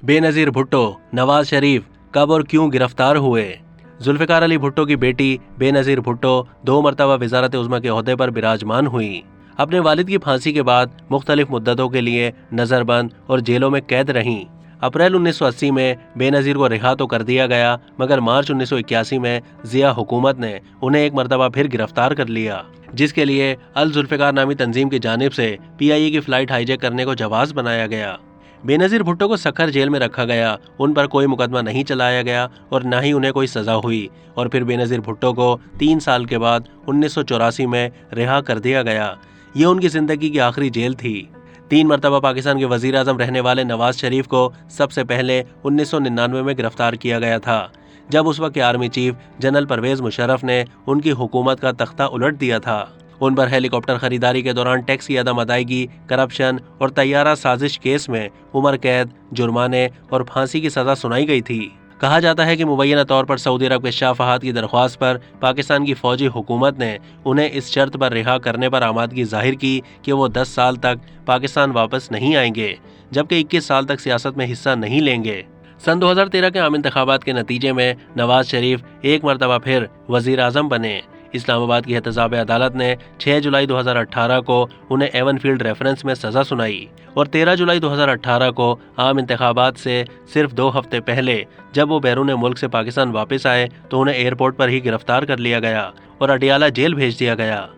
बेनज़ीर भुट्टो, नवाज शरीफ कब और क्यों गिरफ्तार हुए? जुल्फ़िकार अली भुट्टो की बेटी बेनज़ीर भुट्टो 2 मरतबा वज़ारत उज़्मा के ओहदे पर विराजमान हुई। अपने वालिद की फांसी के बाद मुख्तलिफ मुद्दतों के लिए नज़रबंद और जेलों में कैद रहीं। अप्रैल 1980 में बेनज़ीर को रिहा तो कर दिया गया, मगर मार्च 1981 में ज़िया हुकूमत ने उन्हें एक मरतबा फिर गिरफ्तार कर लिया, जिसके लिए अल जुल्फ़िकार नामी तंजीम की जानिब से PIA की फ़्लाइट हाईजैक करने को जवाज़ बनाया गया। बेनज़ीर भुट्टो को सखर जेल में रखा गया, उन पर कोई मुकदमा नहीं चलाया गया और न ही उन्हें कोई सज़ा हुई, और फिर बेनज़ीर भुट्टो को 3 साल के बाद 1984 में रिहा कर दिया गया। ये उनकी ज़िंदगी की आखिरी जेल थी। 3 मरतबा पाकिस्तान के वज़ीर आज़म रहने वाले नवाज शरीफ को सबसे पहले 1999 में गिरफ्तार किया गया था, जब उस वक्त के army chief general Pervez Musharraf ने उनकी हुकूमत का तख्ता उलट दिया था। उन पर हेलीकॉप्टर खरीदारी के दौरान टैक्स की अदम अदायगी, करप्शन और तैयारा साजिश केस में उम्र कैद, जुर्माने और फांसी की सज़ा सुनाई गई थी। कहा जाता है कि मुबैना तौर पर सऊदी अरब के शाह फहद की दरख्वास्त पर पाकिस्तान की फौजी हुकूमत ने उन्हें इस शर्त पर रिहा करने पर आमादगी जाहिर की कि वो 10 साल तक पाकिस्तान वापस नहीं आएंगे, जबकि 21 साल तक सियासत में हिस्सा नहीं लेंगे। सन 2013 के आम इंतखाबात के नतीजे में नवाज शरीफ एक मरतबा फिर वज़ीर आज़म बने। इस्लामाबाद की एहतसाब अदालत ने 6 जुलाई 2018 को उन्हें एवन फील्ड रेफरेंस में सज़ा सुनाई, और 13 जुलाई 2018 को आम इंतखाबात से सिर्फ 2 हफ्ते पहले जब वो बैरून मुल्क से पाकिस्तान वापस आए तो उन्हें एयरपोर्ट पर ही गिरफ्तार कर लिया गया और अडियाला जेल भेज दिया गया।